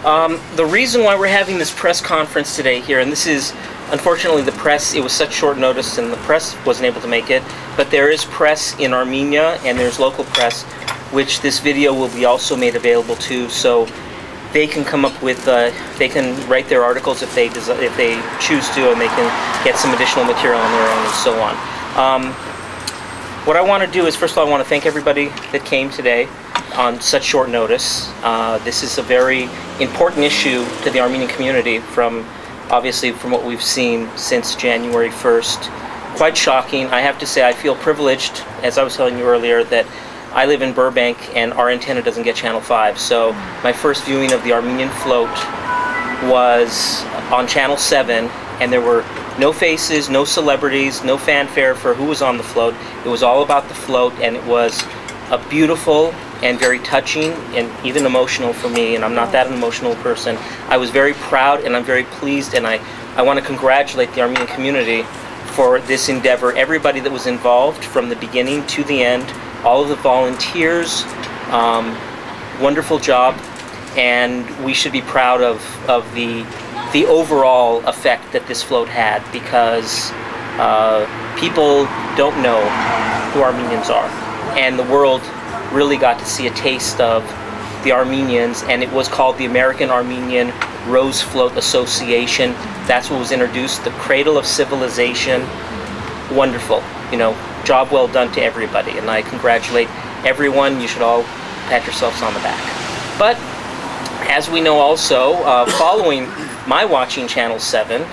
The reason why we're having this press conference today here, and this is, unfortunately, the press, it was such short notice and the press wasn't able to make it, but there is press in Armenia and there's local press, which this video will be also made available to, so they can come up with, they can write their articles if they choose to, and they can get some additional material on their own and so on. What I want to do is, first of all, I want to thank everybody that came today on such short notice. This is a very important issue to the Armenian community obviously from what we've seen since January 1st. Quite shocking. I have to say I feel privileged, as I was telling you earlier, that I live in Burbank and our antenna doesn't get Channel 5. So my first viewing of the Armenian float was on Channel 7, and there were no faces, no celebrities, no fanfare for who was on the float. It was all about the float, and it was a beautiful and very touching and even emotional for me, and I'm not that an emotional person. I was very proud and I'm very pleased, and I want to congratulate the Armenian community for this endeavor. Everybody that was involved from the beginning to the end, all of the volunteers, wonderful job, and we should be proud of the overall effect that this float had, because people don't know who Armenians are, and the world really got to see a taste of the Armenians, and it was called the American Armenian Rose Float Association. That's what was introduced, the cradle of civilization. Wonderful, you know, job well done to everybody, and I congratulate everyone. You should all pat yourselves on the back. But as we know also, following my watching Channel 7,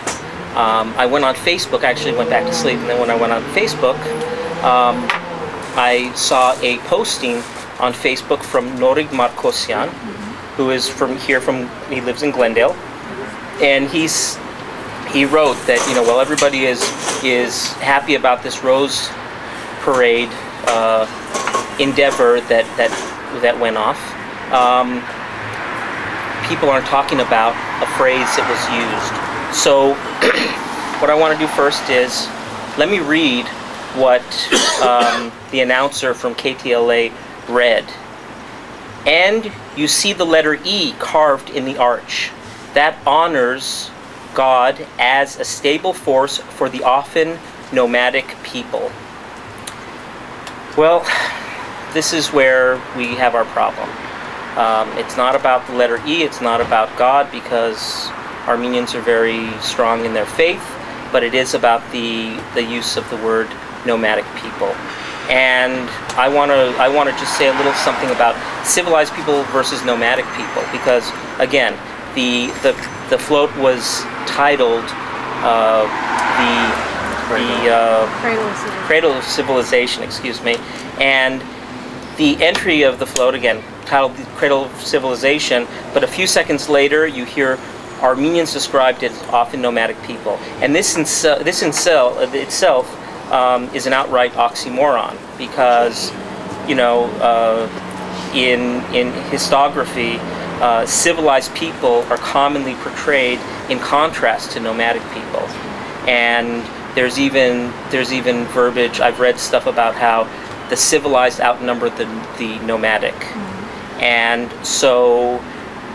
I went on Facebook. I actually went back to sleep, and then when I went on Facebook, I saw a posting on Facebook from Norig Markosyan, who is he lives in Glendale, and he wrote that, you know, while everybody is happy about this Rose Parade endeavor that went off, people aren't talking about a phrase that was used. So what I want to do first is let me read what the announcer from KTLA read. And you see the letter E carved in the arch. That honors God as a stable force for the often nomadic people. Well, this is where we have our problem. It's not about the letter E, it's not about God, because Armenians are very strong in their faith, but it is about the use of the word nomadic people. And I want to just say a little something about civilized people versus nomadic people, because again, the float was titled Cradle of Civilization, excuse me, and the entry of the float, again, titled the Cradle of Civilization, but a few seconds later you hear Armenians described as often nomadic people, and this itself is an outright oxymoron, because, you know, in histography, civilized people are commonly portrayed in contrast to nomadic people, and there's even verbiage. I've read stuff about how the civilized outnumber the nomadic, and so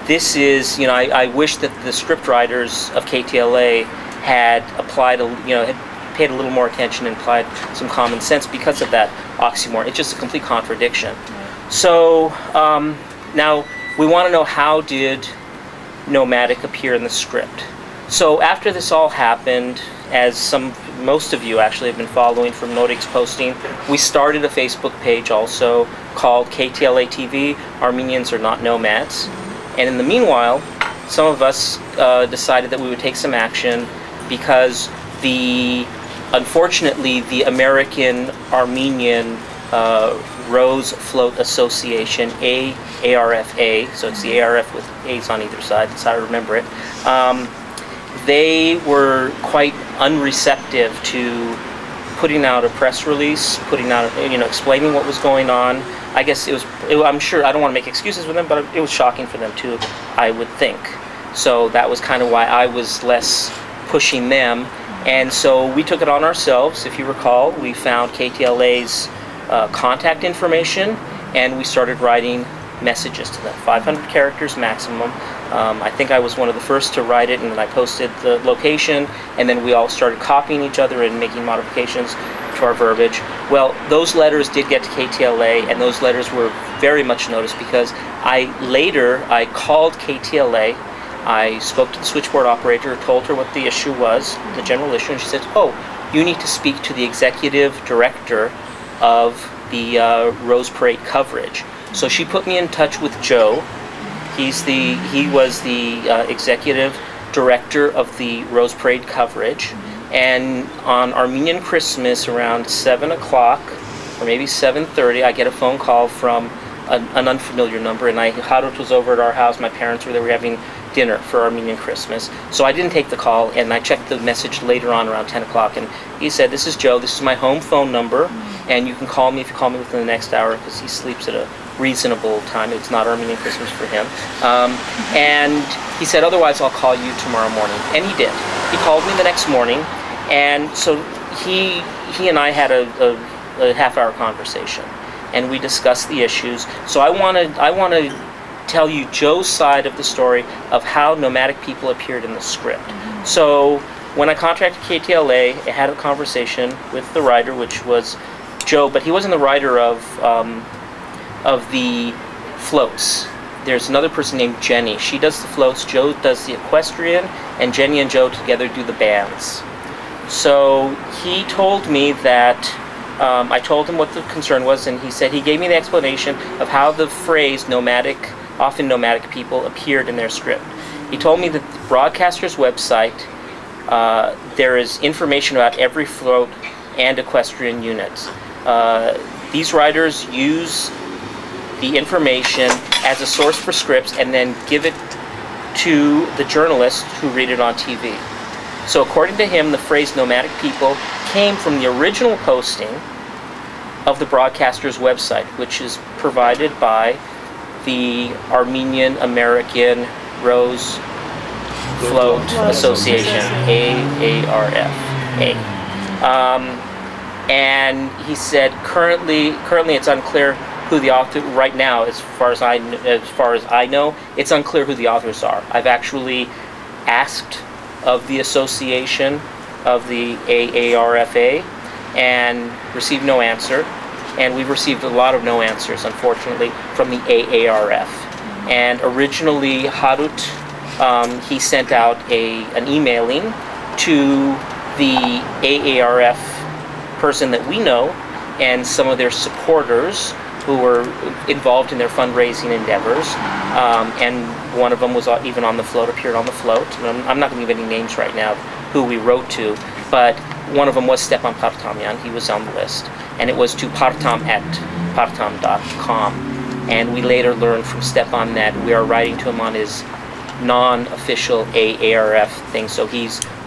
this is, you know, I wish that the script writers of KTLA had applied had paid a little more attention and applied some common sense, because of that oxymoron. It's just a complete contradiction. So now we want to know, how did nomadic appear in the script? So after this all happened, as most of you actually have been following from Noric's posting, we started a Facebook page also called KTLA TV, Armenians Are Not Nomads. And in the meanwhile, some of us decided that we would take some action, because unfortunately, the American Armenian Rose Float Association, AARFA, so it's the ARF with A's on either side, that's how I remember it, they were quite unreceptive to putting out a press release, explaining what was going on. I guess I'm sure, I don't want to make excuses with them, but it was shocking for them too, I would think. So that was kind of why I was less pushing them. And so we took it on ourselves. If you recall, we found KTLA's contact information, and we started writing messages to them, 500 characters maximum, I think I was one of the first to write it, and then I posted the location, and then we all started copying each other and making modifications to our verbiage. Well, those letters did get to KTLA, and those letters were very much noticed because I called KTLA. I spoke to the switchboard operator, told her what the issue was, the general issue, and she said, "Oh, you need to speak to the executive director of the Rose Parade coverage." So she put me in touch with Joe. He was the executive director of the Rose Parade coverage, and on Armenian Christmas around 7 o'clock or maybe 7:30, I get a phone call from an unfamiliar number, and Harut was over at our house. My parents were there. We were having dinner for Armenian Christmas, so I didn't take the call, and I checked the message later on around 10 o'clock, and he said, "This is Joe. This is my home phone number, and you can call me if you call me within the next hour," because he sleeps at a reasonable time. It's not Armenian Christmas for him. And he said, "Otherwise, I'll call you tomorrow morning." And he did. He called me the next morning, and so he and I had a half-hour conversation, and we discussed the issues. So I want to tell you Joe's side of the story of how nomadic people appeared in the script. So when I contacted KTLA, I had a conversation with the writer, which was Joe, but he wasn't the writer of the floats. There's another person named Jenny. She does the floats, Joe does the equestrian, and Jenny and Joe together do the bands. So he told me that I told him what the concern was, and he said he gave me the explanation of how the phrase often nomadic people appeared in their script. He told me that the broadcaster's website, there is information about every float and equestrian units. These writers use the information as a source for scripts and then give it to the journalists who read it on TV. So according to him, the phrase nomadic people came from the original posting of the broadcaster's website, which is provided by the Armenian American Rose Float Association, AARFA. And he said currently it's unclear who the author, right now, as far as I know, it's unclear who the authors are. I've actually asked of the association of the AARFA and received no answer. And we've received a lot of no answers, unfortunately, from the AARF. And originally, Harut, he sent out an emailing to the AARF person that we know and some of their supporters who were involved in their fundraising endeavors. And one of them was even on the float, appeared on the float. And I'm not going to give any names right now who we wrote to, but one of them was Stepan Partamyan. He was on the list. And it was to partam@partam.com. And we later learned from Stepan that we are writing to him on his non-official AARF thing. So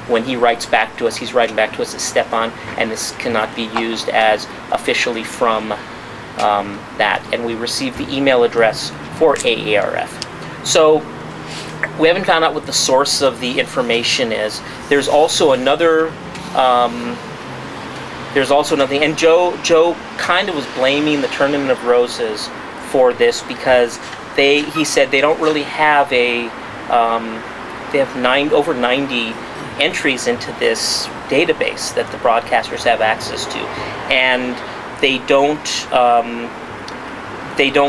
when he writes back to us, he's writing back to us as Stepan, and this cannot be used as officially from that. And we received the email address for AARF. So we haven't found out what the source of the information is. There's also another and Joe kind of was blaming the Tournament of Roses for this because he said they don't really have they have over 90 entries into this database that the broadcasters have access to, and they don't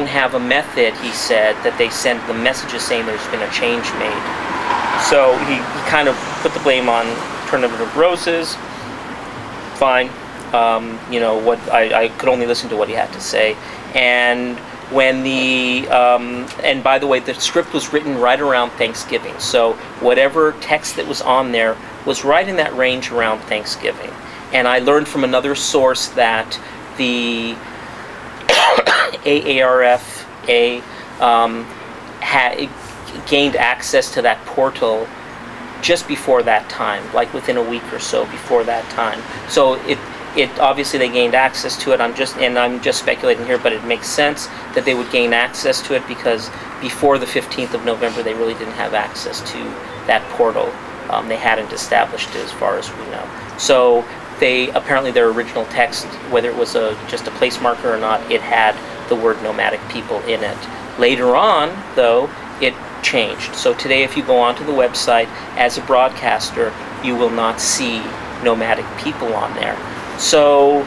have a method, he said, that they send the messages saying there's been a change made. So he kind of put the blame on Tournament of Roses. Fine. What I could only listen to what he had to say. And when and by the way, the script was written right around Thanksgiving. So whatever text that was on there was right in that range around Thanksgiving. And I learned from another source that the AARFA had gained access to that portal just before that time, like within a week or so before that time. So it obviously they gained access to it. I'm just speculating here, but it makes sense that they would gain access to it because before the 15th of November they really didn't have access to that portal. They hadn't established it as far as we know. So apparently their original text, whether it was just a place marker or not, it had the word nomadic people in it. Later on, though, it changed. So today, if you go onto the website as a broadcaster, you will not see nomadic people on there. So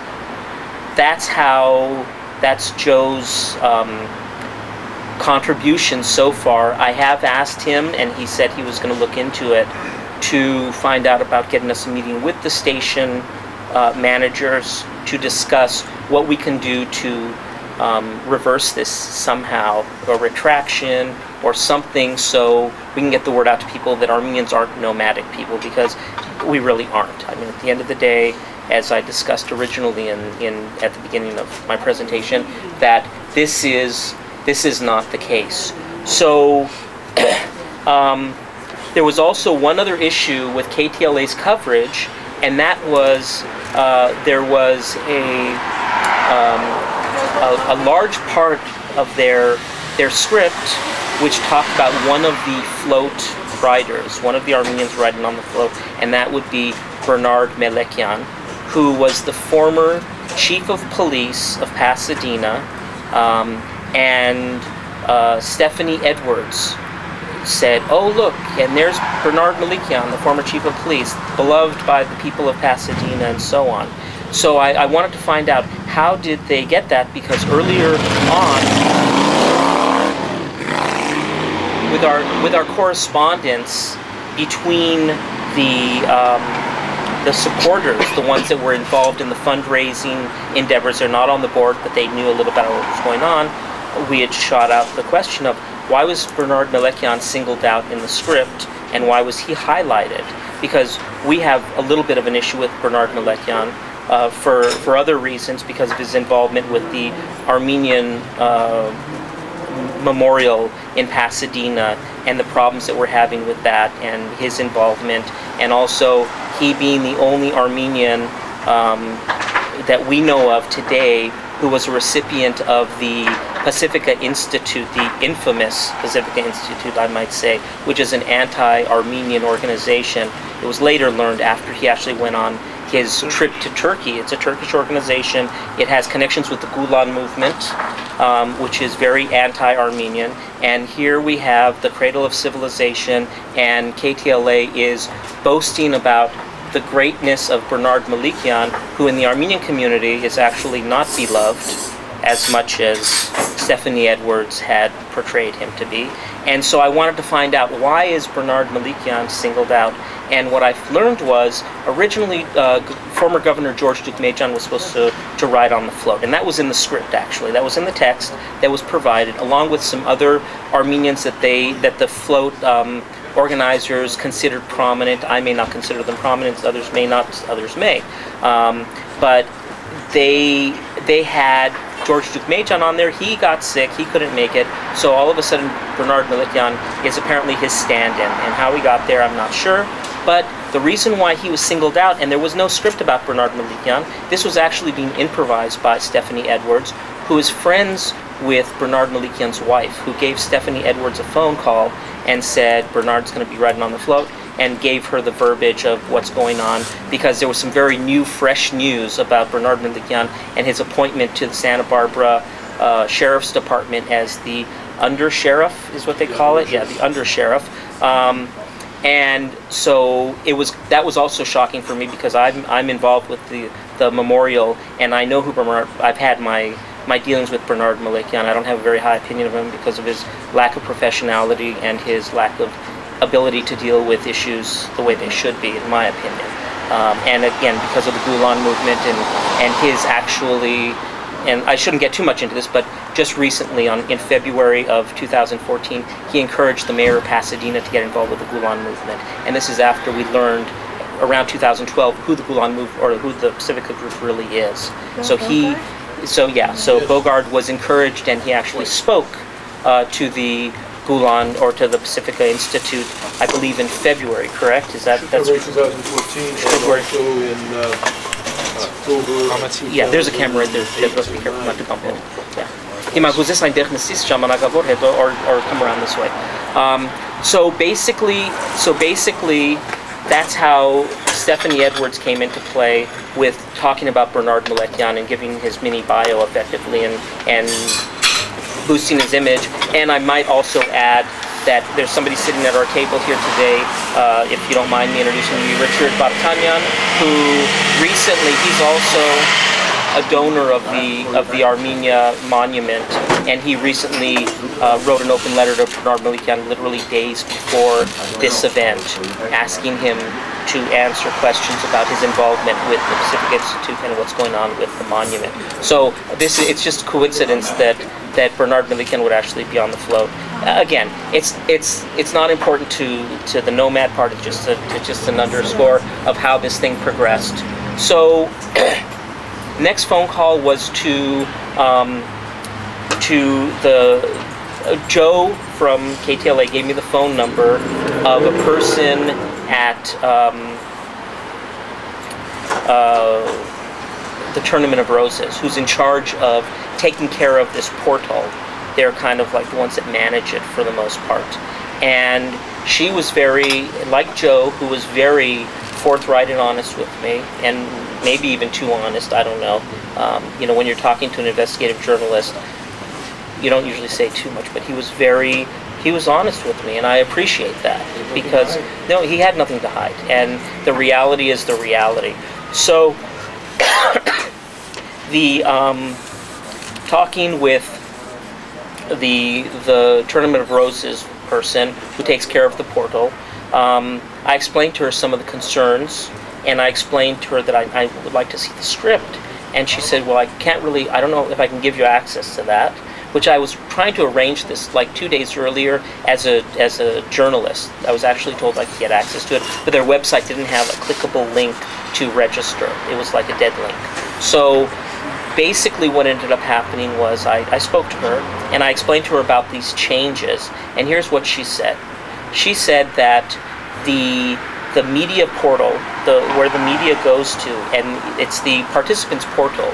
that's Joe's contribution so far. I have asked him, and he said he was going to look into it to find out about getting us a meeting with the station managers to discuss what we can do to reverse this somehow, a retraction or something, so we can get the word out to people that Armenians aren't nomadic people, because we really aren't. I mean, at the end of the day, as I discussed originally at the beginning of my presentation, that this is not the case. So there was also one other issue with KTLA's coverage, and that was there was a large part of their script which talked about one of the float riders, one of the Armenians riding on the float, and that would be Bernard Melekian, who was the former chief of police of Pasadena, and Stephanie Edwards said, "Oh look, and there's Bernard Melekian, the former chief of police, beloved by the people of Pasadena," and so on. So I wanted to find out, how did they get that, because earlier on, with our correspondence between the supporters, the ones that were involved in the fundraising endeavors, they're not on the board, but they knew a little about what was going on, we had shot out the question of, why was Bernard Melekian singled out in the script, and why was he highlighted? Because we have a little bit of an issue with Bernard Melekian for other reasons, because of his involvement with the Armenian memorial in Pasadena and the problems that we're having with that, and his involvement, and also he being the only Armenian that we know of today who was a recipient of the Pacifica Institute, the infamous Pacifica Institute, I might say, which is an anti-Armenian organization. It was later learned after he actually went on his trip to Turkey. It's a Turkish organization. It has connections with the Gulen movement, which is very anti-Armenian. And here we have the cradle of civilization, and KTLA is boasting about the greatness of Bernard Melekian, who in the Armenian community is actually not beloved as much as Stephanie Edwards had portrayed him to be. And so I wanted to find out, why is Bernard Melekian singled out? And what I learned was, originally former Governor George Deukmejian was supposed to ride on the float, and that was in the script, actually. That was in the text that was provided, along with some other Armenians that the float organizers considered prominent. I may not consider them prominent, others may not, others may. But they had George Deukmejian on there. He got sick, he couldn't make it, so all of a sudden Bernard Melekian is apparently his stand-in, and how he got there I'm not sure. But the reason why he was singled out, and there was no script about Bernard Melekian, this was actually being improvised by Stephanie Edwards, who is friends with Bernard Melekian's wife, who gave Stephanie Edwards a phone call and said Bernard's going to be riding on the float, and gave her the verbiage of what's going on, because there was some very new, fresh news about Bernard Melekian and his appointment to the Santa Barbara Sheriff's Department as the under-sheriff, is what they call it? Yeah, the under-sheriff. And so that was also shocking for me, because I'm involved with the memorial, and I know who Bernard. I've had my dealings with Bernard Melekian. I don't have a very high opinion of him because of his lack of professionality and his lack of ability to deal with issues the way they should be, in my opinion. And again, because of the Gulen movement and his actually, and I shouldn't get too much into this, but just recently, in February of 2014, he encouraged the mayor of Pasadena to get involved with the Gulen movement. And this is after we learned around 2012 who the Gulen movement, or who the Pacifica group really is. So Bogard was encouraged, and he actually spoke to the Gulen, or to the Pacifica Institute, I believe in February, correct? That's February 2014, February. also in October. Yeah, there's a camera right there. That must be careful not to bump it. Yeah. Հիմա գուզես այնտեղ նստես ժամանակավոր հետո or come around this way. So basically that's how Stephanie Edwards came into play with talking about Bernard Melekian and giving his mini bio effectively and boosting his image. And I might also add that there's somebody sitting at our table here today, if you don't mind me introducing you, Richard Bartanyan, who recently, he's also a donor of the Armenia monument, and he recently wrote an open letter to Bernard Malikian literally days before this event, asking him to answer questions about his involvement with the Pacific Institute and what's going on with the monument. So it's just coincidence that Bernard Malikian would actually be on the float. Again, it's not important to the Nomad part. It's just an underscore of how this thing progressed. So next phone call was to Joe from KTLA gave me the phone number of a person at the Tournament of Roses, who's in charge of taking care of this portal. They're kind of like the ones that manage it for the most part. And she was very, like Joe, who was very forthright and honest with me, and maybe even too honest, I don't know. You know, when you're talking to an investigative journalist, you don't usually say too much, but he was honest with me, and I appreciate that, because no, he had nothing to hide, and the reality is the reality. So the talking with the Tournament of Roses person who takes care of the portal, I explained to her some of the concerns, and I explained to her that I would like to see the script, and she said, well, I don't know if I can give you access to that, which I was trying to arrange this like 2 days earlier as a journalist. I was actually told I could get access to it, but their website didn't have a clickable link to register. It was like a dead link. So basically what ended up happening was I spoke to her, and I explained to her about these changes, and here's what she said. She said that the media portal, where the media goes to, and it's the participants portal,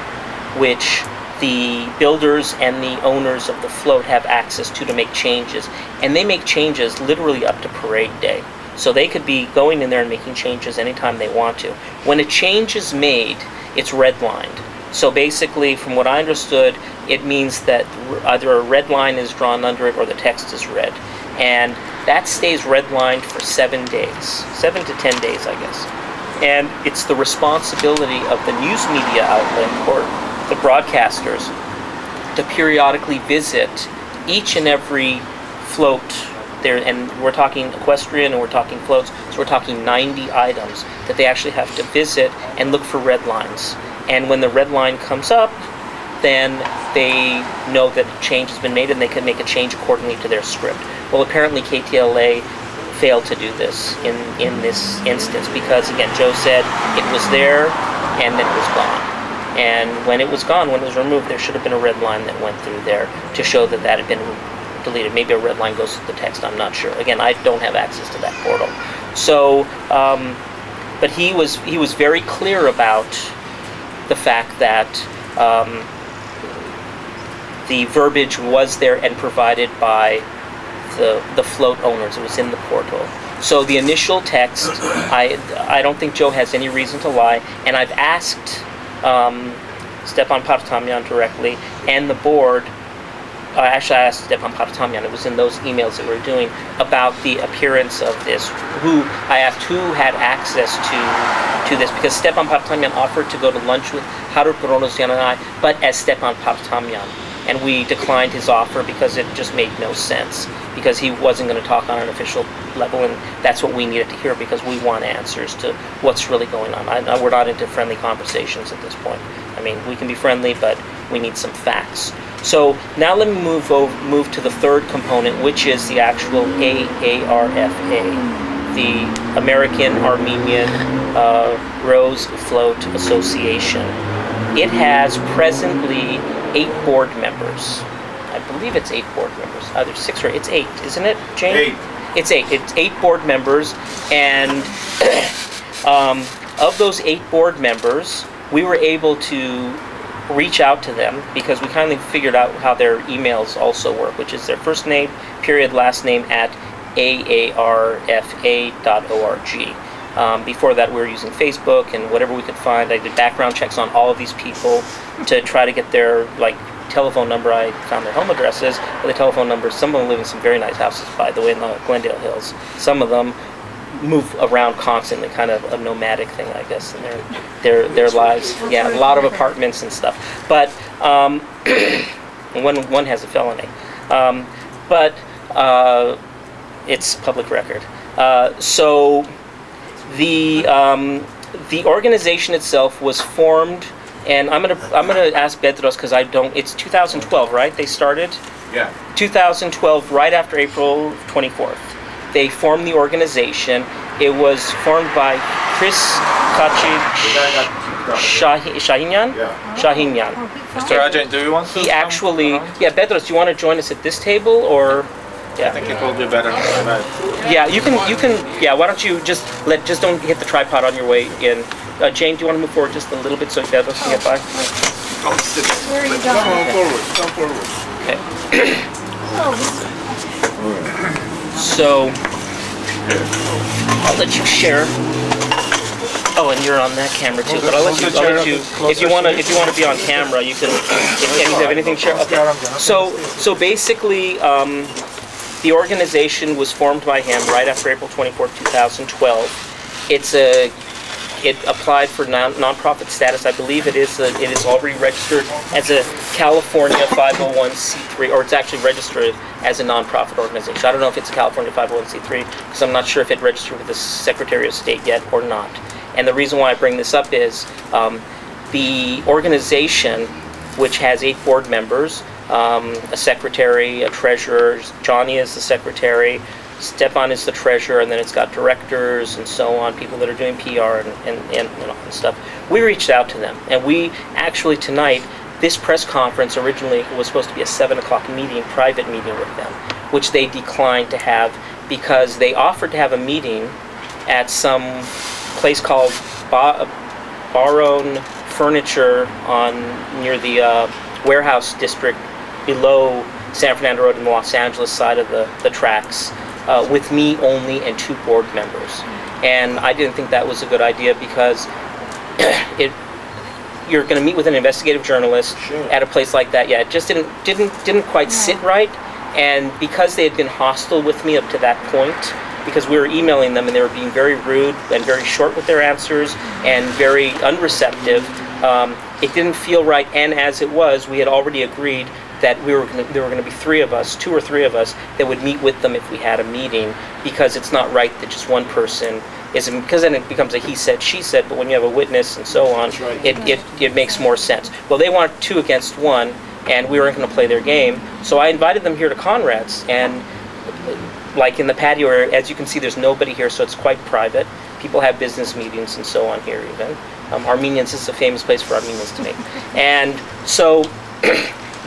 which the builders and the owners of the float have access to make changes, and they make changes literally up to parade day. So they could be going in there and making changes anytime they want to. When a change is made, it's redlined. So basically, from what I understood, it means that either a red line is drawn under it or the text is red. And that stays redlined for 7 days, 7 to 10 days, I guess. And it's the responsibility of the news media outlet, or the broadcasters, to periodically visit each and every float there, and we're talking equestrian and we're talking floats, so we're talking 90 items that they actually have to visit and look for red lines. And when the red line comes up, then they know that a change has been made and they can make a change accordingly to their script. Well, apparently KTLA failed to do this in this instance, because again, Joe said it was there and then it was gone. And when it was gone, when it was removed, there should have been a red line that went through there to show that that had been deleted. Maybe a red line goes to the text, I'm not sure. Again, I don't have access to that portal. So, but he was very clear about the fact that the verbiage was there and provided by the float owners. It was in the portal. So the initial text, I don't think Joe has any reason to lie, and I've asked Stepan Partamyan directly, and the board, actually I asked Stepan Partamyan, it was in those emails that we were doing, about the appearance of this, I asked who had access to this, because Stepan Partamyan offered to go to lunch with Harur Peronosyan and I, but as Stepan Partamyan. And we declined his offer because it just made no sense, because he wasn't going to talk on an official level, and that's what we needed to hear, because we want answers to what's really going on. We're not into friendly conversations at this point. I mean, we can be friendly, but we need some facts. So now let me move to the third component, which is the actual AARFA, the American Armenian Rose Float Association. It has presently 8 board members. I believe it's 8 board members. Either 6 or it's 8, isn't it, Jane? 8. It's 8. It's 8 board members, and of those 8 board members, we were able to reach out to them because we kindly figured out how their emails also work, which is their first name, period, last name at aarfa.org. Before that, we were using Facebook and whatever we could find. I did background checks on all of these people to try to get their telephone number, I found their home addresses, but the telephone numbers, some of them live in some very nice houses, by the way, in the Glendale Hills. Some of them move around constantly, kind of a nomadic thing, I guess, in their lives. Yeah, a lot of apartments and stuff. But one has a felony. But it's public record. So the organization itself was formed, and I'm gonna ask Bedros, because I don't. It's 2012, right? They started. Yeah. 2012, right after April 24th. They formed the organization. It was formed by Chris Shahinyan. Yeah. Shahinyan. Mr. Ajay, do you want to? He actually, yeah, Bedros, do you want to join us at this table, or? Yeah. I think it will be better. Yeah, you can. Yeah, why don't you just don't hit the tripod on your way in. Jane, do you want to move forward just a little bit so Bedros can get by? Where are you going? Come forward. Okay. So I'll let you share. Oh, and you're on that camera too. But I'll let you. If you want to be on camera, you can. If you have anything to share. Okay. So basically, the organization was formed by him right after April 24, 2012. It applied for nonprofit status. I believe it is already registered as a California 501c3, or it's actually registered as a nonprofit organization. I don't know if it's a California 501c3 because I'm not sure if it registered with the Secretary of State yet or not. And the reason why I bring this up is the organization, which has 8 board members, a secretary, a treasurer. Johnny is the secretary. Stepan is the treasurer, and then it's got directors and so on, people that are doing PR and stuff. We reached out to them, and we actually tonight, this press conference originally was supposed to be a 7 o'clock meeting, private meeting with them, which they declined to have because they offered to have a meeting at some place called Barone Furniture near the warehouse district below San Fernando Road in the Los Angeles side of the tracks. With me only and 2 board members, and I didn't think that was a good idea because you're going to meet with an investigative journalist at a place like that. Yeah, it just didn't quite sit right, and because they had been hostile with me up to that point, because we were emailing them and they were being very rude and very short with their answers and very unreceptive, it didn't feel right. And as it was, we had already agreed that there were going to be 3 of us, 2 or 3 of us, that would meet with them if we had a meeting, because it's not right that just one person is, because then it becomes a he said, she said, but when you have a witness and so on, it makes more sense. Well, they want 2 against 1, and we weren't going to play their game, so I invited them here to Conrad's, and like in the patio area, as you can see, there's nobody here, so it's quite private. People have business meetings and so on here even. Armenians, this is a famous place for Armenians to meet. And so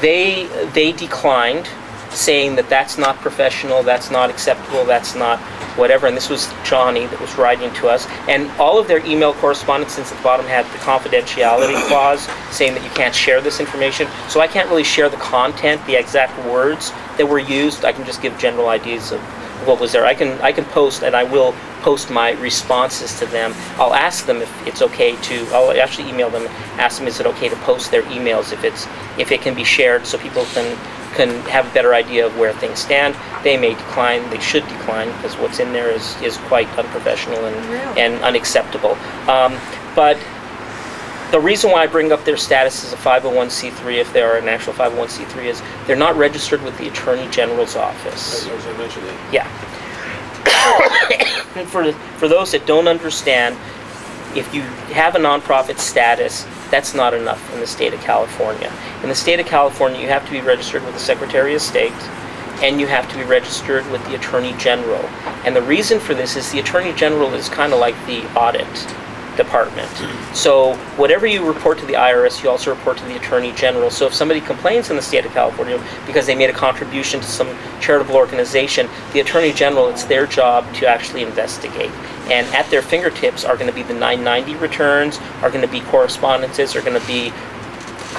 they declined, saying that that's not professional, that's not acceptable, that's not whatever. And this was Johnny that was writing to us. And all of their email correspondence, since at the bottom had the confidentiality clause saying that you can't share this information. So I can't really share the content, the exact words that were used. I can just give general ideas of what was there. I can post, and I will post my responses to them. I'll ask them if it's okay to, I'll actually email them and ask them, is it okay to post their emails if it can be shared so people can have a better idea of where things stand. They may decline, they should decline, because what's in there is quite unprofessional and unacceptable. But the reason why I bring up their status as a 501c3, if they are an actual 501c3, is they're not registered with the Attorney General's office. As I mentioned it. Yeah. And for those that don't understand, if you have a nonprofit status, that's not enough in the state of California. In the state of California, you have to be registered with the Secretary of State, and you have to be registered with the Attorney General. And the reason for this is the Attorney General is kind of like the audit department. So whatever you report to the IRS, you also report to the Attorney General. So if somebody complains in the state of California because they made a contribution to some charitable organization, the Attorney General, it's their job to actually investigate. And at their fingertips are going to be the 990 returns, are going to be correspondences, are going to be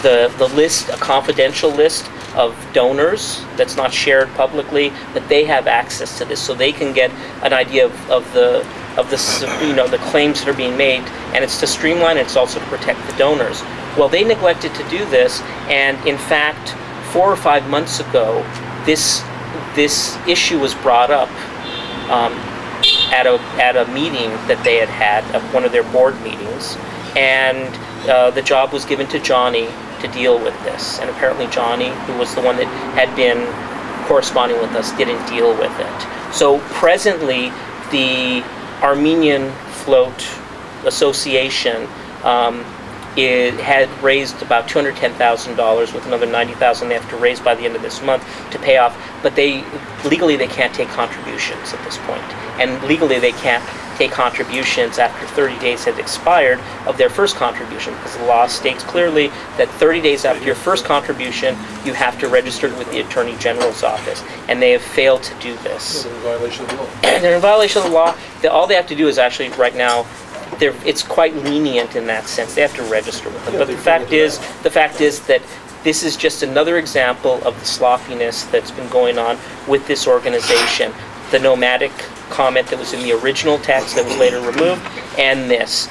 the list, a confidential list of donors that's not shared publicly, that they have access to this, so they can get an idea of the claims that are being made. And it's to streamline, it's also to protect the donors. Well, they neglected to do this, and in fact, 4 or 5 months ago, this issue was brought up at a meeting that they had one of their board meetings, and the job was given to Johnny to deal with this. And apparently Johnny, who was the one that had been corresponding with us, didn't deal with it. So presently, the Armenian Float Association it had raised about $210,000 with another $90,000 they have to raise by the end of this month to pay off. But legally they can't take contributions at this point, and legally they can't take contributions after 30 days had expired of their first contribution, because the law states clearly that 30 days after your first contribution you have to register with the Attorney General's office, and they have failed to do this. They're in violation of the law. They're in violation of the law. All they have to do is actually right now, it's quite lenient in that sense. They have to register with them. But the fact is that this is just another example of the sloppiness that's been going on with this organization. The Nomadic comment that was in the original text that was later removed, and this.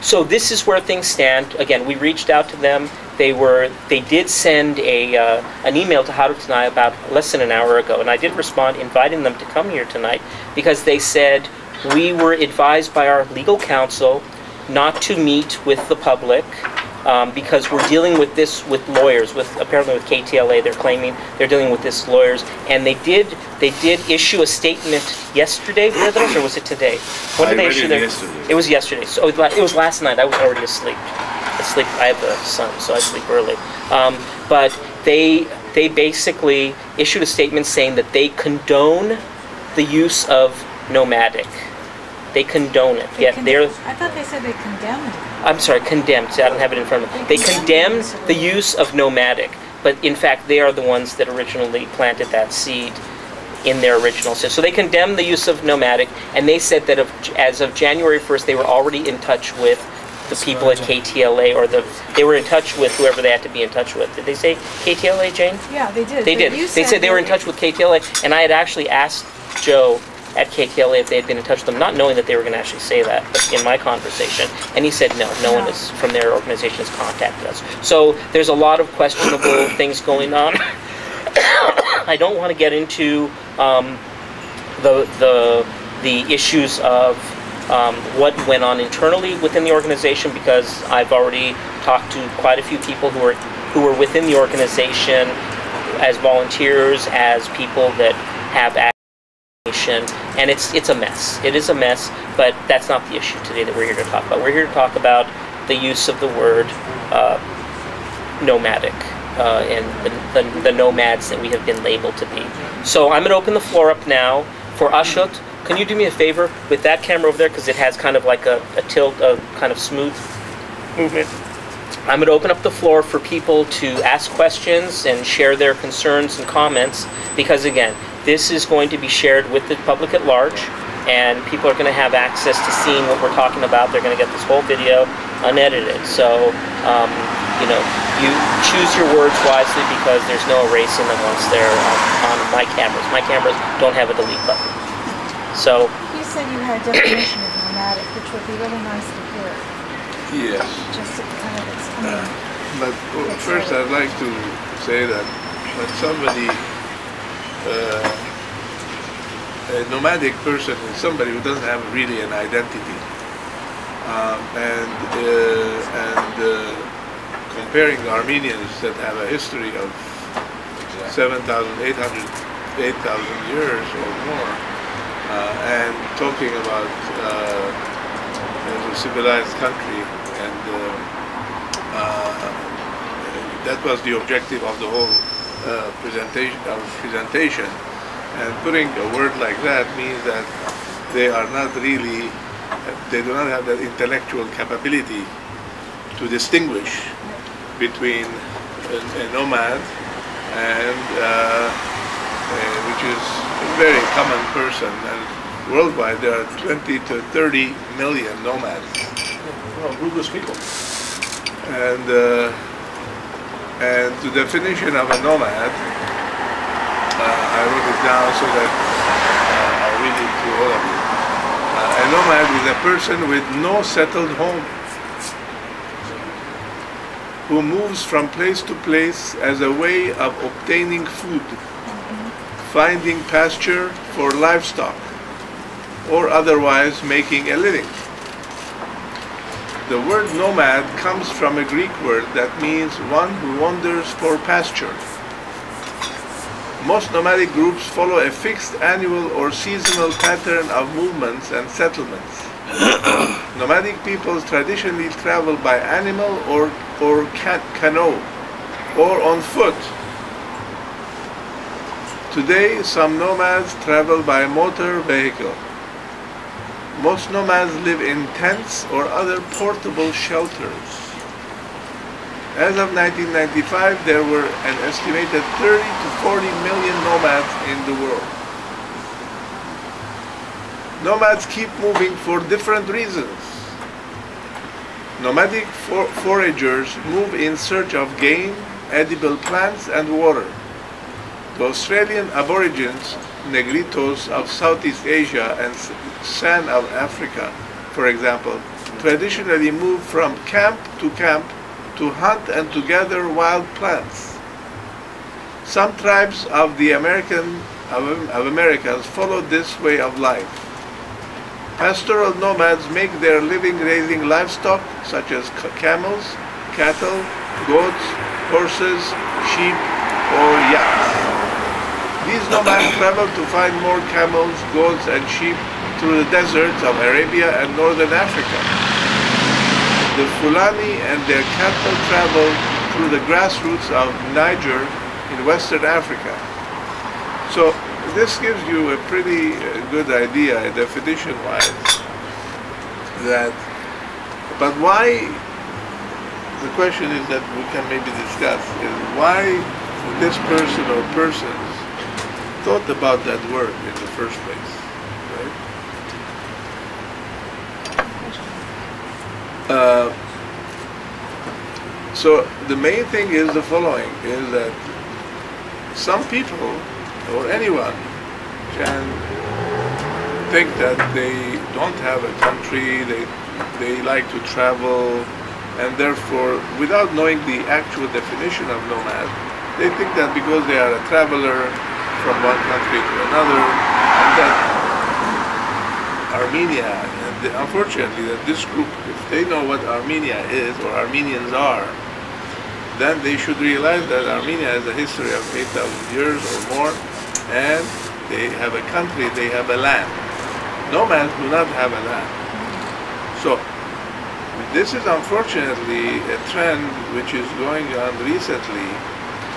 So this is where things stand. Again, we reached out to them. They did send an email to How to Deny about less than an hour ago, and I did respond inviting them to come here tonight, because they said, we were advised by our legal counsel not to meet with the public because we're dealing with this with lawyers, apparently with KTLA. They're claiming they're dealing with this lawyers, and they did issue a statement yesterday, or was it today? When did they issue their? Yesterday. It was yesterday. So it was last night. I was already asleep. I have a son, so I sleep early. But they basically issued a statement saying that they condone the use of Nomadic. They condone it. I thought they said they condemned it. I'm sorry, condemned. I don't have it in front of me. They condemned the use of Nomadic, but in fact they are the ones that originally planted that seed in their original system. So they condemned the use of Nomadic, and they said that as of January 1st, they were already in touch with the people at KTLA, or they were in touch with whoever they had to be in touch with. Did they say KTLA, Jane? Yeah, they did. They did. They said they were in touch with KTLA, and I had actually asked Joe at KTLA if they had been in touch with them, not knowing that they were going to actually say that, but in my conversation, and he said no one is from their organization has contacted us. So there's a lot of questionable things going on. I don't want to get into the issues of what went on internally within the organization, because I've already talked to quite a few people who were within the organization as volunteers, as people that have access, and it's a mess. It is a mess, but that's not the issue today that we're here to talk about. We're here to talk about the use of the word nomadic and the nomads that we have been labeled to be. So I'm going to open the floor up now for Ashot. Can you do me a favor with that camera over there, because it has kind of like a tilt, a kind of smooth movement. I'm going to open up the floor for people to ask questions and share their concerns and comments, because again, this is going to be shared with the public at large, and people are going to have access to seeing what we're talking about. They're going to get this whole video unedited. So, you choose your words wisely, because there's no erasing them once they're on my cameras. My cameras don't have a delete button. So you said you had a definition of nomadic, which would be really nice to hear. Yes. Just to kind of explain. But first, I'd like to say that when somebody, a nomadic person is somebody who doesn't have really an identity, and comparing Armenians that have a history of 7,800, 8,000 years or more, and talking about a civilized country, and that was the objective of the whole presentation. And putting a word like that means that they are not really, they do not have that intellectual capability to distinguish between a nomad and which is a very common person, and worldwide there are 20 to 30 million nomads. Well, ruthless people. And the definition of a nomad, I wrote it down so that I'll read it to all of you. A nomad is a person with no settled home. who moves from place to place as a way of obtaining food, finding pasture for livestock, or otherwise making a living. The word nomad comes from a Greek word that means one who wanders for pasture. Most nomadic groups follow a fixed annual or seasonal pattern of movements and settlements. Nomadic peoples traditionally travel by animal or canoe or on foot. Today, some nomads travel by motor vehicle. Most nomads live in tents or other portable shelters. As of 1995, there were an estimated 30 to 40 million nomads in the world. Nomads keep moving for different reasons. Nomadic foragers move in search of game, edible plants, and water. The Australian Aborigines, Negritos of Southeast Asia and San of Africa, for example, traditionally move from camp to hunt and to gather wild plants. Some tribes of the Americas follow this way of life. Pastoral nomads make their living raising livestock such as camels, cattle, goats, horses, sheep, or yaks. These nomads travel to find more camels, goats, and sheep through the deserts of Arabia and northern Africa. The Fulani and their cattle travel through the grassroots of Niger in Western Africa. So this gives you a pretty good idea, definition-wise, that, but why, the question is that we can maybe discuss, is why this person or persons thought about that word in the first place, right? So the main thing is the following, is that some people, or anyone, can think that they don't have a country, they like to travel, and therefore, without knowing the actual definition of nomad, they think that because they are a traveler from one country to another, and that Armenia, and unfortunately that this group, if they know what Armenia is, or Armenians are, then they should realize that Armenia has a history of 8,000 years or more, and they have a country, they have a land. Nomads do not have a land. So this is unfortunately a trend which is going on recently,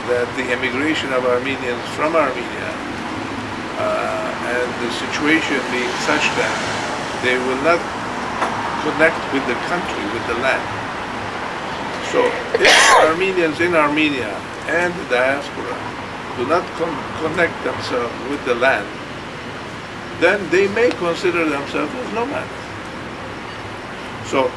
that the immigration of Armenians from Armenia and the situation being such that they will not connect with the country, with the land. So if Armenians in Armenia and the diaspora do not connect themselves with the land, then they may consider themselves as nomads. So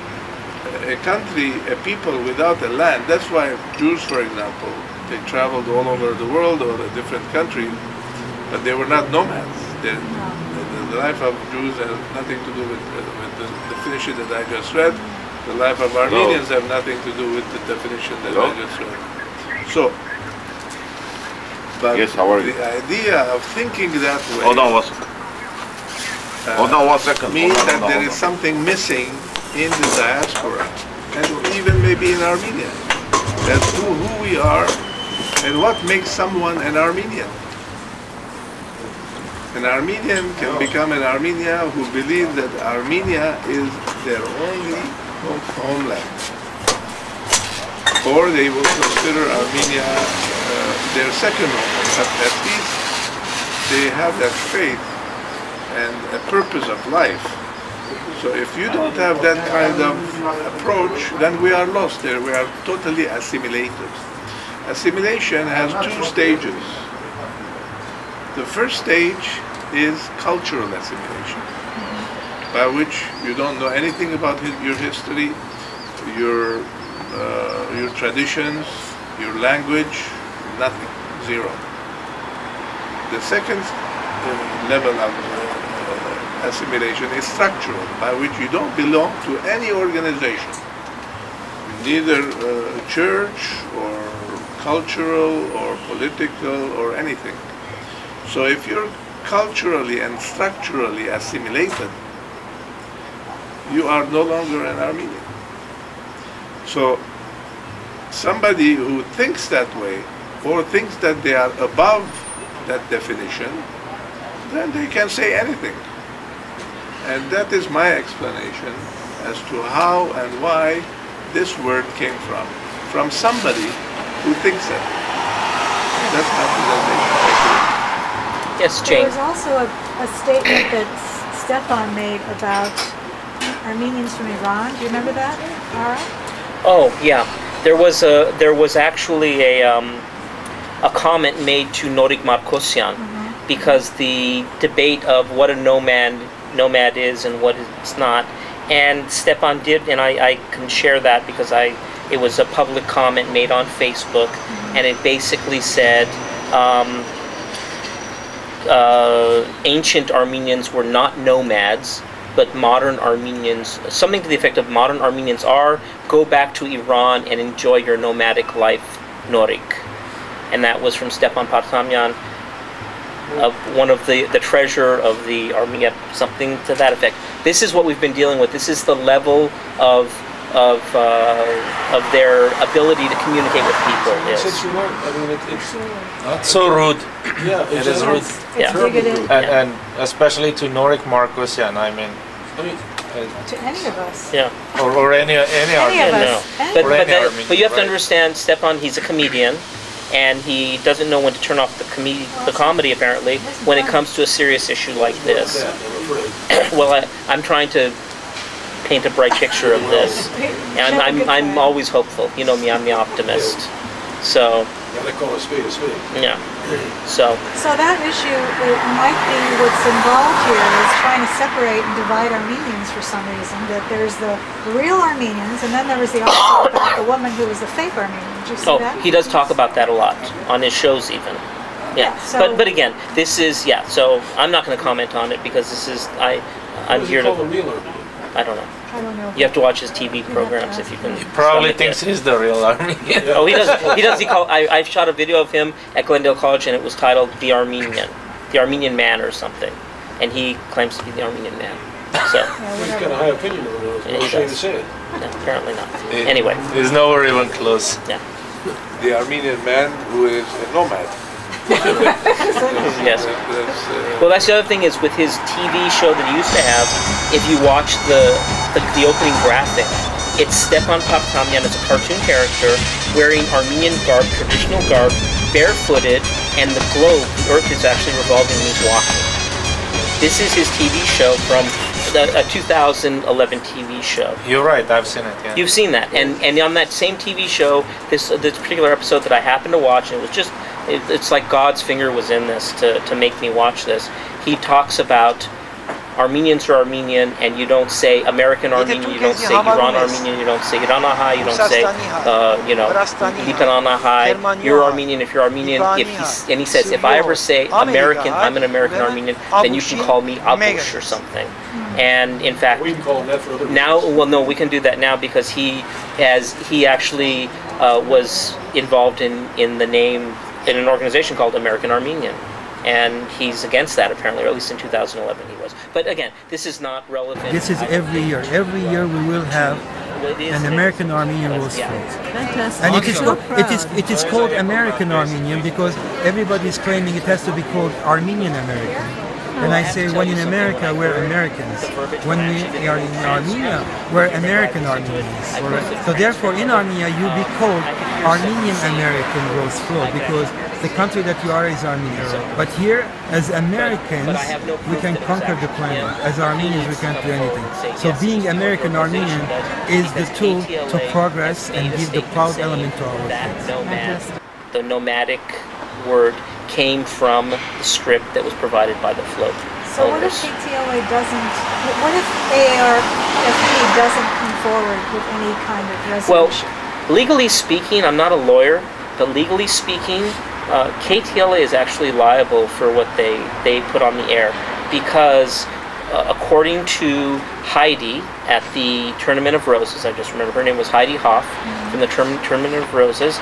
a country, a people without a land, that's why Jews, for example, they traveled all over the world or a different country, but they were not nomads. The life of Jews has nothing to do with the definition that I just read. The life of Armenians have nothing to do with the definition that I just read. So, but yes, how are you? the idea of thinking that way Hold on 1 second. Hold on 1 second. means that there is something missing in the diaspora, and even maybe in Armenia, as to who we are and what makes someone an Armenian. An Armenian can become an Armenian who believes that Armenia is their only homeland. Or they will consider Armenia their second home. At least they have that faith and a purpose of life. So if you don't have that kind of approach, then we are lost there. We are totally assimilated. Assimilation has two stages. The first stage is cultural assimilation, by which you don't know anything about your history, your traditions, your language, nothing, zero. The second level of assimilation is structural, by which you don't belong to any organization. neither church or cultural or political or anything. So if you're culturally and structurally assimilated, you are no longer an Armenian. So somebody who thinks that way or thinks that they are above that definition, then they can say anything. And that is my explanation as to how and why this word came from somebody who thinks that. That's my presentation. Yes, There Jane. was also a statement that Stefan made about Armenians from Iran. Do you remember that, Ara? Oh, yeah. There was actually a comment made to Norik Markosyan because the debate of what a nomad is and what it's not, and Stepan did, and I can share that because it was a public comment made on Facebook, and it basically said ancient Armenians were not nomads, but modern Armenians, something to the effect of modern Armenians go back to Iran and enjoy your nomadic life, Norik. And that was from Stepan Partamyan, one of the treasurer of the Armenia, something to that effect. This is what we've been dealing with. This is the level of their ability to communicate with people. Since you learn, I mean, it's Not so rude. yeah, It is rude. It's Yeah. bigoted And especially to Norik Markosyan, I mean, I mean, to any of us. Yeah. or any Any Armenian. of No. us. Any But, Or but, any that, Armenian, but you have to right? understand, Stepan, he's a comedian, and he doesn't know when to turn off the comedy, apparently, when it comes to a serious issue like this. that, I'm afraid. Well, I'm trying to paint a bright picture of this, and I'm always hopeful. You know me, I'm the optimist. So, Yeah, they call a spade a spade. yeah. So, So that issue, it might be what's involved here is trying to separate and divide Armenians for some reason. That there's the real Armenians, and then there was the article about the woman who was a fake Armenian. Did you see oh, that? he does talk about that a lot on his shows, even. Yeah. So- But again, this is So I'm not going to comment on it because this is I'm What does he here call to. the real Armenian? I don't know. I don't know. You have to watch his TV programs if you can. Probably stomach thinks it. he's the real Armenian. Oh, he does. He does. I shot a video of him at Glendale College, and it was titled "The Armenian Man" or something, and he claims to be the Armenian man. So, Yeah, He's got whatever. a high opinion of those. Yeah, I'm he ashamed to does. say it. no, apparently not. It- Anyway, He's nowhere even close. yeah. The Armenian man who is a nomad. Yes. That's, Well, that's the other thing is with his TV show that he used to have. If you watch the opening graphic, it's Stepan Partamyan as a cartoon character wearing Armenian garb, traditional garb, barefooted, and the globe, the Earth, is actually revolving and he's walking. This is his TV show from a 2011 TV show. You're right, I've seen it, yeah. You've seen that, and on that same TV show, this particular episode that I happened to watch, and it was just, it's like God's finger was in this to make me watch this. He talks about Armenians are Armenian, and you don't say American Armenian, you don't say Iran Armenian, you don't say Iranahai, you don't say, Litananahai. You're Armenian if you're Armenian. And he says, if I ever say American, I'm an American Armenian, then you can call me Abush or something. And in fact, We can call him that for other now, reasons. well, no, we can do that now because he actually was involved in an organization called American Armenian, and he's against that apparently, or at least in 2011 he was. But again, this is not relevant. This is every year. Every year we will have an American Armenian roast Yeah. food. Fantastic. And it is called American Armenian because everybody is claiming it has to be called Armenian American. And I say, when in America, we're Americans. When we are in Armenia, we're American Armenians. So therefore, in Armenia, you be called Armenian American roast flow because the country that you are is Armenia. But here, as Americans, we can conquer the planet. As Armenians, we can't do anything. So being American Armenian is the tool to progress and give the proud element to our kids. The nomadic word came from the script that was provided by the float So what if owners. KTLA doesn't, what if AARFA doesn't come forward with any kind of Well, resolution? legally speaking, I'm not a lawyer, but legally speaking, KTLA is actually liable for what they put on the air because according to Heidi at the Tournament of Roses, I just remember her name was Heidi Hoff from the Tournament of Roses.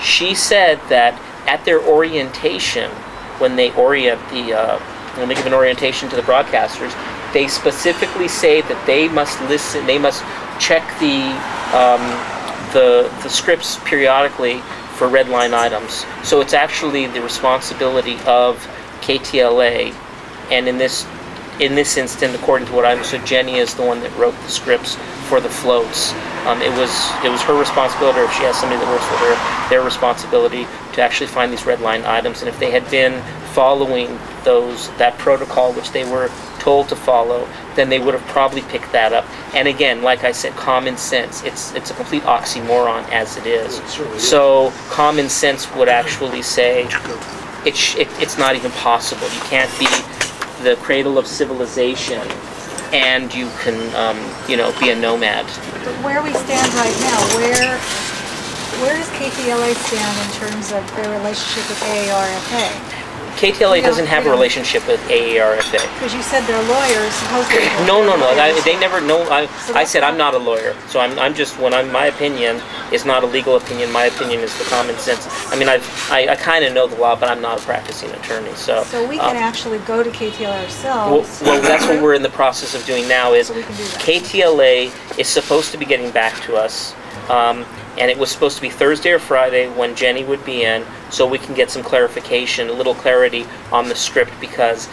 She said that at their orientation, when they orient when they give an orientation to the broadcasters, they specifically say that they must listen, they must check the scripts periodically for red line items. So it's actually the responsibility of KTLA, and in this instant, according to what I understood, Jenny is the one that wrote the scripts for the floats. It was her responsibility, or if she has somebody that works with her, their responsibility to actually find these red line items. And if they had been following that protocol which they were told to follow, then they would have probably picked that up. And again, like I said, common sense. It's a complete oxymoron as it is. So common sense would actually say it's not even possible. You can't be the cradle of civilization and you can be a nomad. But where we stand right now, where does KTLA stand in terms of their relationship with AARFA? KTLA doesn't have a relationship with AARFA. Because you said they're lawyers, supposedly. No. They never know. I said I'm not a lawyer, so I'm just my opinion is not a legal opinion. My opinion is the common sense. I mean, I kind of know the law, but I'm not a practicing attorney. So we can actually go to KTLA ourselves. Well, that's what we're in the process of doing now. Is so we can do that. KTLA is supposed to be getting back to us. And it was supposed to be Thursday or Friday when Jenny would be in, so we can get some clarification, a little clarity on the script, because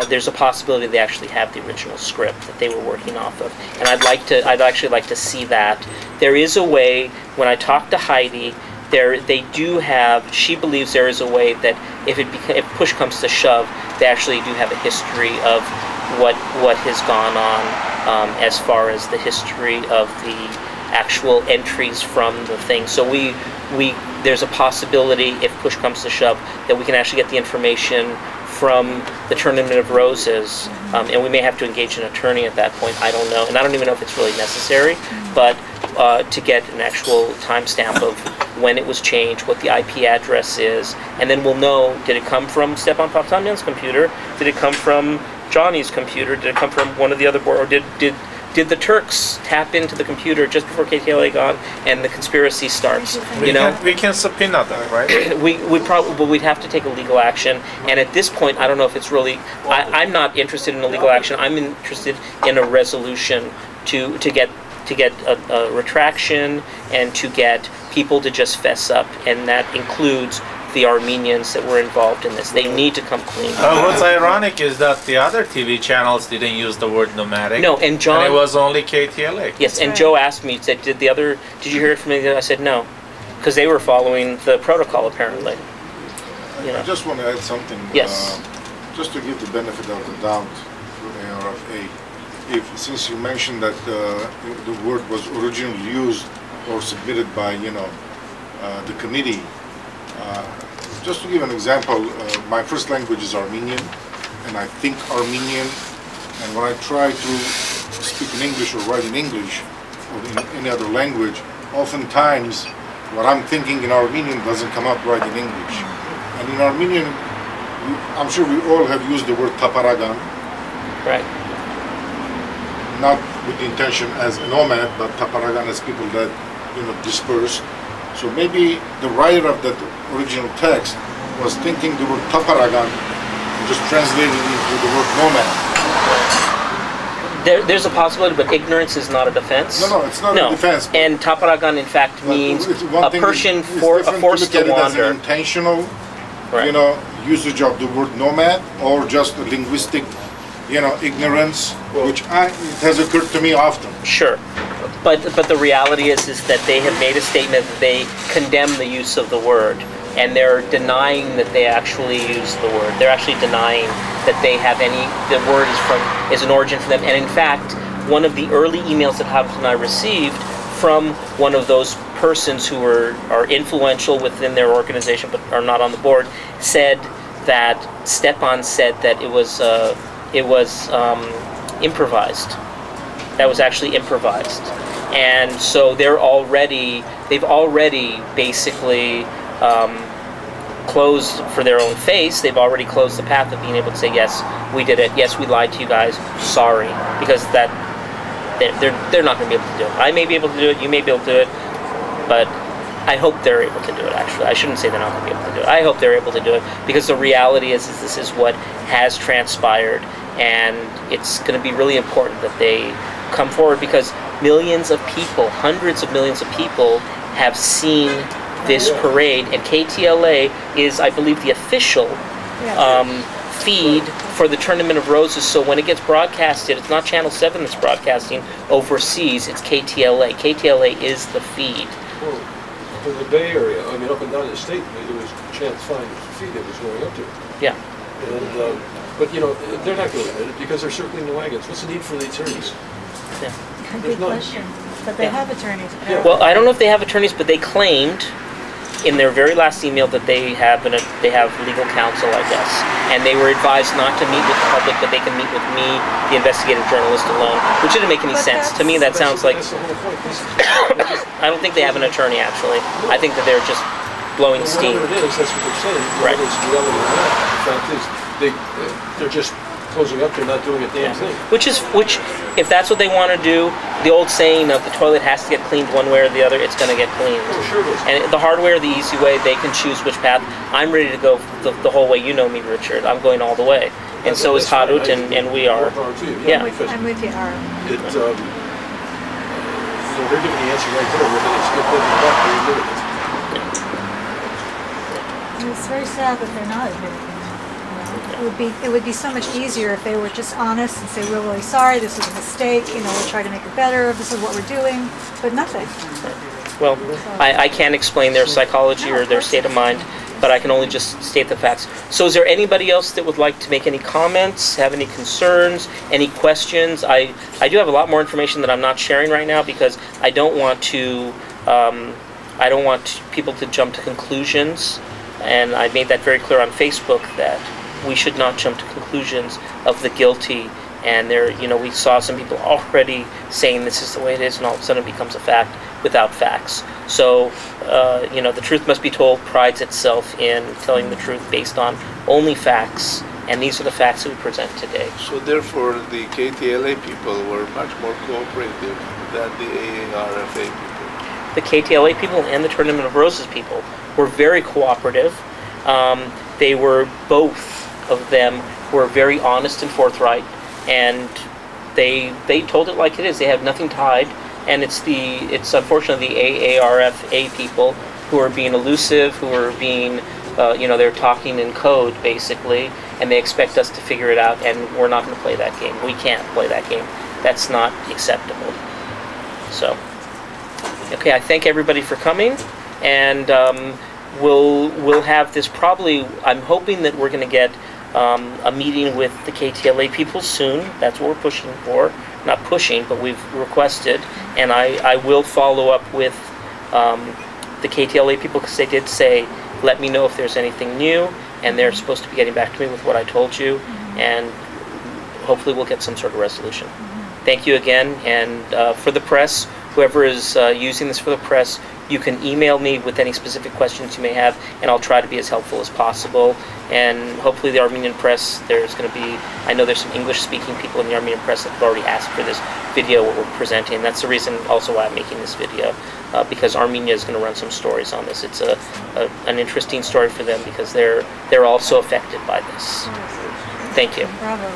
there's a possibility they actually have the original script that they were working off of, and I'd actually like to see that. There is a way. When I talked to Heidi, she believes there is a way that if push comes to shove, they actually do have a history of what has gone on as far as the history of the actual entries from the thing. So there's a possibility, if push comes to shove, that we can actually get the information from the Tournament of Roses, and we may have to engage an attorney at that point. I don't know, and I don't even know if it's really necessary, but to get an actual timestamp of when it was changed, what the IP address is, and then we'll know, did it come from Stepan Partanyan's computer? Did it come from Johnny's computer? Did it come from one of the other board, or did the Turks tap into the computer just before KTLA gone and the conspiracy starts? We can subpoena them, right? We'd have to take a legal action, and at this point, I don't know if it's really. I'm not interested in a legal action. I'm interested in a resolution to get a retraction and to get people to just fess up, and that includes the Armenians that were involved in this. They need to come clean. What's ironic is that the other TV channels didn't use the word nomadic. No, and John. And it was only KTLA. Yes, and Joe asked me, said, did you hear it from me? I said no, because they were following the protocol apparently. I just want to add something. Yes. Just to give the benefit of the doubt to AARFA, since you mentioned that the word was originally used or submitted by the committee. Just to give an example, my first language is Armenian, and I think Armenian, and when I try to speak in English or write in English or in any other language, oftentimes what I'm thinking in Armenian doesn't come up right in English. And in Armenian, I'm sure we all have used the word taparagan. Right. Not with the intention as a nomad, but taparagan as people that dispersed. So maybe the writer of that original text was thinking the word taparagan and just translated it into the word nomad. There's a possibility, but ignorance is not a defense. No, it's not a defense. And taparagan, in fact, means a Persian forced to wander. As an intentional, usage of the word nomad, or just a linguistic, ignorance, which it has occurred to me often. Sure. But the reality is that they have made a statement that they condemn the use of the word, and they're denying that they actually use the word. They're actually denying that they have the word is an origin for them. And in fact, one of the early emails that Hamza and I received from one of those persons who are influential within their organization but are not on the board said that Stepan said that it was improvised. That was actually improvised. And so they've already basically closed for their own face. They've already closed the path of being able to say, yes, we did it. Yes, we lied to you guys. Sorry, because that they're not going to be able to do it. I may be able to do it. You may be able to do it, but I hope they're able to do it. Actually, I shouldn't say they're not going to be able to do it. I hope they're able to do it, because the reality is this is what has transpired, and it's going to be really important that they come forward, because millions of people, hundreds of millions of people, have seen this parade, and KTLA is, I believe, the official feed for the Tournament of Roses. So when it gets broadcasted, it's not Channel 7 that's broadcasting overseas, it's KTLA. KTLA is the feed. Well, in the Bay Area, I mean, up and down the state, there was Channel 5 feed that was going up there. Yeah. And, but, you know, they're not going to admit it because they're circling the wagons. What's the need for the attorneys? Yeah. Good question. But they have attorneys. Yeah. Well, I don't know if they have attorneys, but they claimed in their very last email that they have legal counsel, I guess, and they were advised not to meet with the public, but they can meet with me, the investigative journalist, alone, which didn't make any sense to me. That sounds like That's the whole point. I don't think they have an attorney, actually. I think that they're just blowing steam. Whatever it is, that's what they're saying. Right. Whether it's reality or not, the fact is they're just closing up. They're not doing a damn thing. Which, if that's what they want to do, the old saying of the toilet has to get cleaned one way or the other, it's going to get cleaned. Oh, sure it is. And the hard way or the easy way, they can choose which path. I'm ready to go the whole way. You know me, Richard. I'm going all the way. And so is Harut, and we are. Yeah. I'm with you, Aaron. So they're giving the answer right there. Whether it's good, bad, they're doing it. It's very sad that they're not admitting it. It would be so much easier if they were just honest and say, we're really sorry, this was a mistake, you know, we'll try to make it better, this is what we're doing, but nothing. Well, I can't explain their psychology or their state of mind, but I can only just state the facts. So is there anybody else that would like to make any comments, have any concerns, any questions? I do have a lot more information that I'm not sharing right now, because I don't want people to jump to conclusions, and I made that very clear on Facebook that we should not jump to conclusions of the guilty. And there, you know, we saw some people already saying this is the way it is, and all of a sudden it becomes a fact without facts. So, you know, the truth must be told prides itself in telling the truth based on only facts, and these are the facts that we present today. So therefore, the KTLA people were much more cooperative than the AARFA people. The KTLA people and the Tournament of Roses people were very cooperative. They were, both of them were very honest and forthright, and they told it like it is. They have nothing to hide, and it's unfortunately the AARFA people who are being elusive, who are being, you know, they're talking in code basically, and they expect us to figure it out, and we're not going to play that game. We can't play that game. That's not acceptable. So, okay, I thank everybody for coming, and we'll have this probably. I'm hoping that we're going to get a meeting with the KTLA people soon. That's what we're pushing for. Not pushing, but we've requested, and I will follow up with the KTLA people, because they did say, let me know if there's anything new, and they're supposed to be getting back to me with what I told you, and hopefully we'll get some sort of resolution. Thank you again, and for the press, whoever is using this for the press, you can email me with any specific questions you may have, and I'll try to be as helpful as possible. And hopefully the Armenian press, there's going to be, I know there's some English-speaking people in the Armenian press that have already asked for this video, what we're presenting. That's the reason also why I'm making this video, because Armenia is going to run some stories on this. It's an interesting story for them, because they're also affected by this. Thank you. Bravo.